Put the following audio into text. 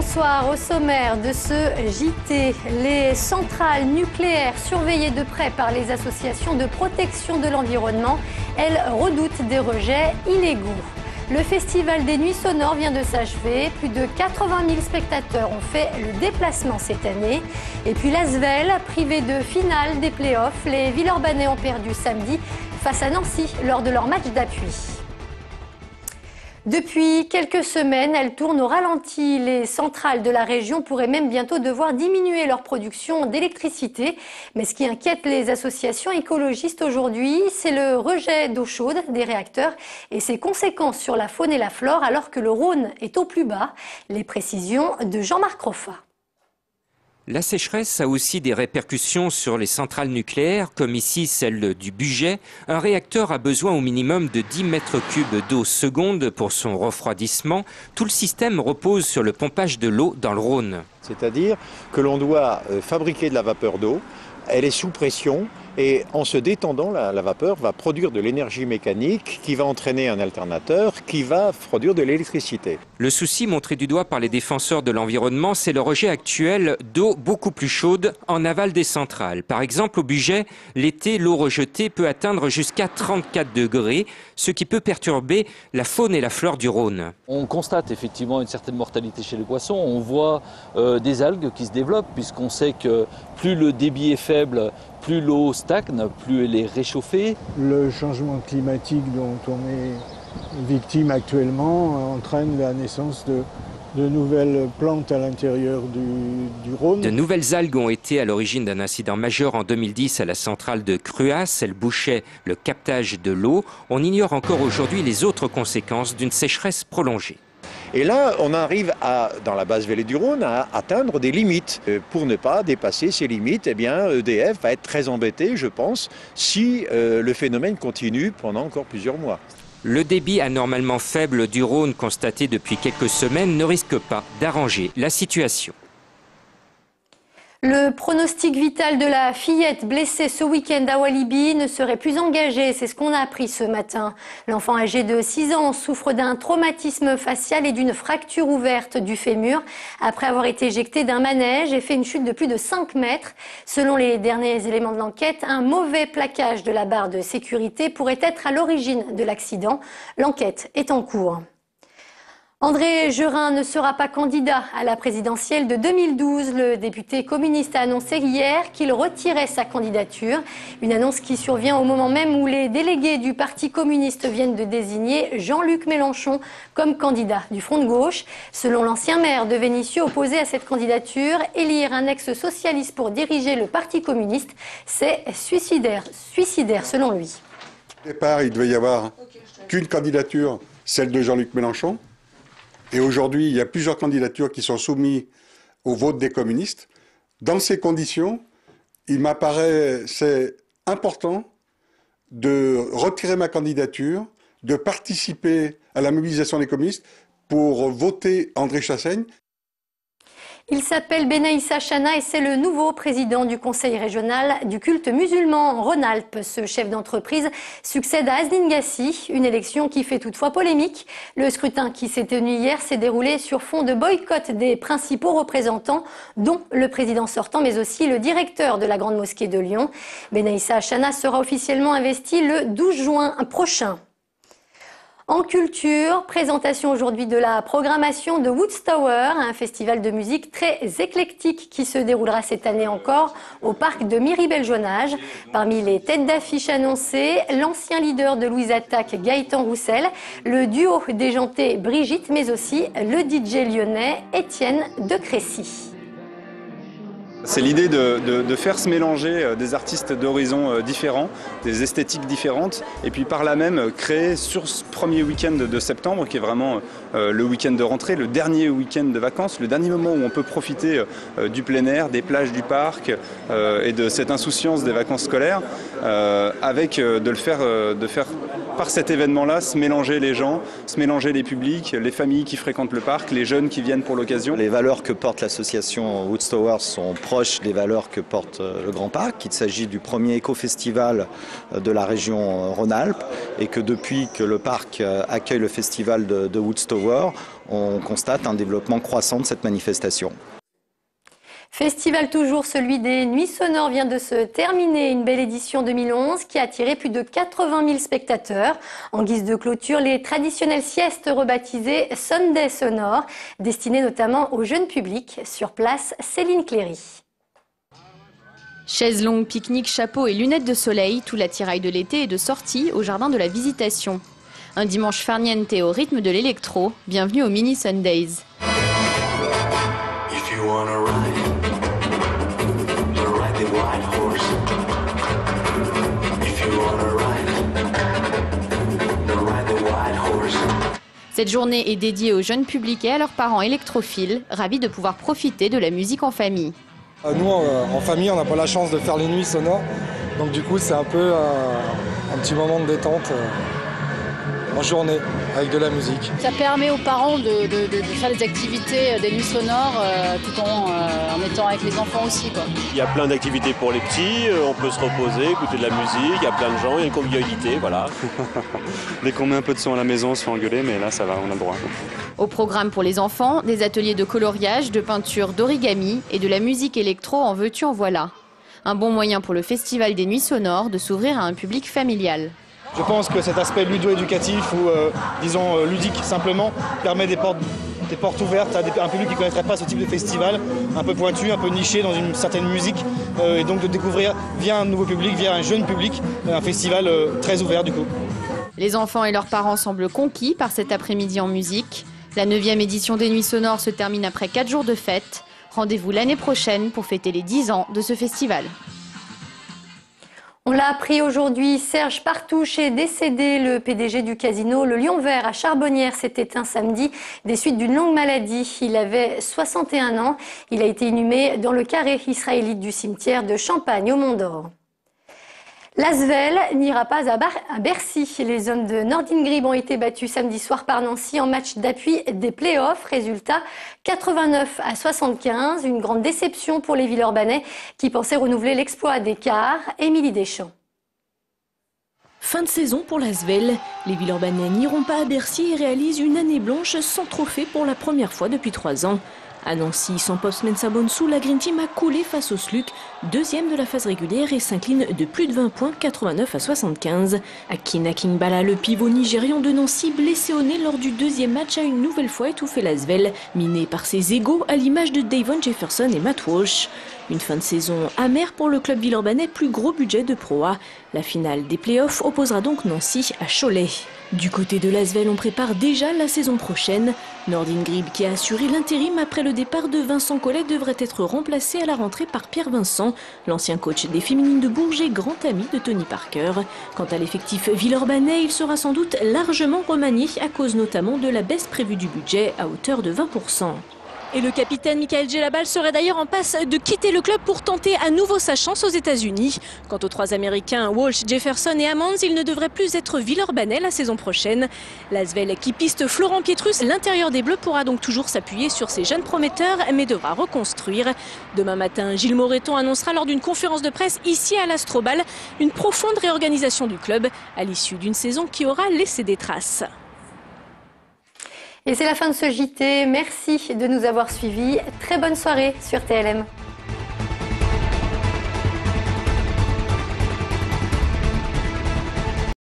Bonsoir. Au sommaire de ce JT, les centrales nucléaires surveillées de près par les associations de protection de l'environnement, elles redoutent des rejets illégaux. Le festival des Nuits Sonores vient de s'achever. Plus de 80 000 spectateurs ont fait le déplacement cette année. Et puis l'Asvel, privé de finale des playoffs, les Villeurbanais ont perdu samedi face à Nancy lors de leur match d'appui. Depuis quelques semaines, elles tournent au ralenti. Les centrales de la région pourraient même bientôt devoir diminuer leur production d'électricité. Mais ce qui inquiète les associations écologistes aujourd'hui, c'est le rejet d'eau chaude des réacteurs et ses conséquences sur la faune et la flore alors que le Rhône est au plus bas. Les précisions de Jean-Marc Roffa. La sécheresse a aussi des répercussions sur les centrales nucléaires, comme ici celle du Bugey. Un réacteur a besoin au minimum de 10 mètres cubes d'eau seconde pour son refroidissement. Tout le système repose sur le pompage de l'eau dans le Rhône. C'est-à-dire que l'on doit fabriquer de la vapeur d'eau, elle est sous pression et en se détendant, la vapeur va produire de l'énergie mécanique qui va entraîner un alternateur qui va produire de l'électricité. Le souci montré du doigt par les défenseurs de l'environnement, c'est le rejet actuel d'eau beaucoup plus chaude en aval des centrales. Par exemple, au Bugey, l'été, l'eau rejetée peut atteindre jusqu'à 34 degrés, ce qui peut perturber la faune et la flore du Rhône. On constate effectivement une certaine mortalité chez les poissons. On voit des algues qui se développent puisqu'on sait que plus le débit est faible, plus l'eau stagne, plus elle est réchauffée. Le changement climatique dont on est victime actuellement entraîne la naissance de nouvelles plantes à l'intérieur du Rhône. De nouvelles algues ont été à l'origine d'un incident majeur en 2010 à la centrale de Cruas. Elles bouchaient le captage de l'eau. On ignore encore aujourd'hui les autres conséquences d'une sécheresse prolongée. Et là, on arrive dans la basse vallée du Rhône à atteindre des limites. Pour ne pas dépasser ces limites, eh bien, EDF va être très embêté, je pense, si le phénomène continue pendant encore plusieurs mois. Le débit anormalement faible du Rhône constaté depuis quelques semaines ne risque pas d'arranger la situation. Le pronostic vital de la fillette blessée ce week-end à Walibi ne serait plus engagé, c'est ce qu'on a appris ce matin. L'enfant âgé de 6 ans souffre d'un traumatisme facial et d'une fracture ouverte du fémur après avoir été éjecté d'un manège et fait une chute de plus de 5 mètres. Selon les derniers éléments de l'enquête, un mauvais plaquage de la barre de sécurité pourrait être à l'origine de l'accident. L'enquête est en cours. André Gerin ne sera pas candidat à la présidentielle de 2012. Le député communiste a annoncé hier qu'il retirait sa candidature. Une annonce qui survient au moment même où les délégués du Parti communiste viennent de désigner Jean-Luc Mélenchon comme candidat du Front de gauche. Selon l'ancien maire de Vénissieux opposé à cette candidature, élire un ex-socialiste pour diriger le Parti communiste, c'est suicidaire selon lui. Au départ, il devait y avoir qu'une candidature, celle de Jean-Luc Mélenchon. Et aujourd'hui, il y a plusieurs candidatures qui sont soumises au vote des communistes. Dans ces conditions, il m'apparaît c'est important de retirer ma candidature, de participer à la mobilisation des communistes pour voter André Chassaigne. Il s'appelle Benaïssa Chana et c'est le nouveau président du conseil régional du culte musulman en Rhône-Alpes. Ce chef d'entreprise succède à Azdine Gassi, une élection qui fait toutefois polémique. Le scrutin qui s'est tenu hier s'est déroulé sur fond de boycott des principaux représentants, dont le président sortant, mais aussi le directeur de la Grande Mosquée de Lyon. Benaïssa Chana sera officiellement investi le 12 juin prochain. En culture, présentation aujourd'hui de la programmation de Woodstower, un festival de musique très éclectique qui se déroulera cette année encore au parc de Miribel-Jonage. Parmi les têtes d'affiche annoncées, l'ancien leader de Louise Attaque, Gaëtan Roussel, le duo déjanté Brigitte, mais aussi le DJ lyonnais Étienne de Crécy. C'est l'idée de faire se mélanger des artistes d'horizons différents, des esthétiques différentes, et puis par là même créer sur ce premier week-end de septembre, qui est vraiment le week-end de rentrée, le dernier week-end de vacances, le dernier moment où on peut profiter du plein air, des plages du parc et de cette insouciance des vacances scolaires, avec de faire par cet événement-là, se mélanger les gens, se mélanger les publics, les familles qui fréquentent le parc, les jeunes qui viennent pour l'occasion. Les valeurs que porte l'association Woods Towers sont proches des valeurs que porte le Grand Parc. Il s'agit du premier éco-festival de la région Rhône-Alpes et que depuis que le parc accueille le festival de Woods Towers, on constate un développement croissant de cette manifestation. Festival toujours, celui des Nuits Sonores vient de se terminer. Une belle édition 2011 qui a attiré plus de 80 000 spectateurs. En guise de clôture, les traditionnelles siestes rebaptisées Sunday Sonore, destinées notamment au jeune public. Sur place, Céline Cléry. Chaises longues, pique-nique, chapeau et lunettes de soleil, tout l'attirail de l'été est de sortie au jardin de la Visitation. Un dimanche farniente au rythme de l'électro. Bienvenue au Mini Sundays. Cette journée est dédiée aux jeunes publics et à leurs parents électrophiles, ravis de pouvoir profiter de la musique en famille. Nous, en famille, on n'a pas la chance de faire les nuits sonores, donc du coup, c'est un peu un petit moment de détente en journée avec de la musique. Ça permet aux parents de faire des activités des nuits sonores tout en étant avec les enfants aussi, quoi. Il y a plein d'activités pour les petits, on peut se reposer, écouter de la musique, il y a plein de gens, il y a une convivialité, voilà. Dès qu'on met un peu de son à la maison, on se fait engueuler, mais là ça va, on a le droit. Au programme pour les enfants, des ateliers de coloriage, de peinture, d'origami et de la musique électro en veux-tu en voilà. Un bon moyen pour le Festival des Nuits Sonores de s'ouvrir à un public familial. Je pense que cet aspect ludo-éducatif ou disons ludique simplement permet des portes ouvertes à un public qui ne connaîtrait pas ce type de festival, un peu pointu, un peu niché dans une certaine musique, et donc de découvrir via un nouveau public, via un jeune public, un festival très ouvert du coup. Les enfants et leurs parents semblent conquis par cet après-midi en musique. La 9e édition des Nuits Sonores se termine après 4 jours de fête. Rendez-vous l'année prochaine pour fêter les 10 ans de ce festival. On l'a appris aujourd'hui, Serge Partouche est décédé. Le PDG du casino Le Lion Vert à Charbonnières s'est éteint samedi des suites d'une longue maladie. Il avait 61 ans. Il a été inhumé dans le carré israélite du cimetière de Champagne au Mont-d'Or. L'Asvel n'ira pas à Bercy. Les hommes de Nordin Grib ont été battus samedi soir par Nancy en match d'appui des playoffs. Résultat 89-75. Une grande déception pour les Villeurbanais qui pensaient renouveler l'exploit des quarts. Émilie Deschamps. Fin de saison pour l'Asvel. Les Villeurbanais n'iront pas à Bercy et réalisent une année blanche sans trophée pour la première fois depuis 3 ans. À Nancy, sans Pops Mensabonsou, la Green Team a coulé face au SLUC, deuxième de la phase régulière et s'incline de plus de 20 points, 89-75. Akin Akingbala, le pivot nigérian de Nancy, blessé au nez lors du deuxième match, a une nouvelle fois étouffé l'Asvel, miné par ses égaux à l'image de Davon Jefferson et Matt Walsh. Une fin de saison amère pour le club villeurbanais, plus gros budget de Pro A. La finale des playoffs opposera donc Nancy à Cholet. Du côté de l'Asvel, on prépare déjà la saison prochaine. Nordin Grib, qui a assuré l'intérim après le départ de Vincent Collet, devrait être remplacé à la rentrée par Pierre Vincent, l'ancien coach des féminines de Bourges et grand ami de Tony Parker. Quant à l'effectif villeurbanais, il sera sans doute largement remanié à cause notamment de la baisse prévue du budget à hauteur de 20%. Et le capitaine Michael Djellabal serait d'ailleurs en passe de quitter le club pour tenter à nouveau sa chance aux États-Unis. Quant aux 3 Américains, Walsh, Jefferson et Hammonds, ils ne devraient plus être villeurbanais la saison prochaine. L'Asvel qui piste Florent Pietrus, l'intérieur des Bleus pourra donc toujours s'appuyer sur ses jeunes prometteurs, mais devra reconstruire. Demain matin, Gilles Moreton annoncera lors d'une conférence de presse ici à l'Astrobal une profonde réorganisation du club à l'issue d'une saison qui aura laissé des traces. Et c'est la fin de ce JT. Merci de nous avoir suivis. Très bonne soirée sur TLM.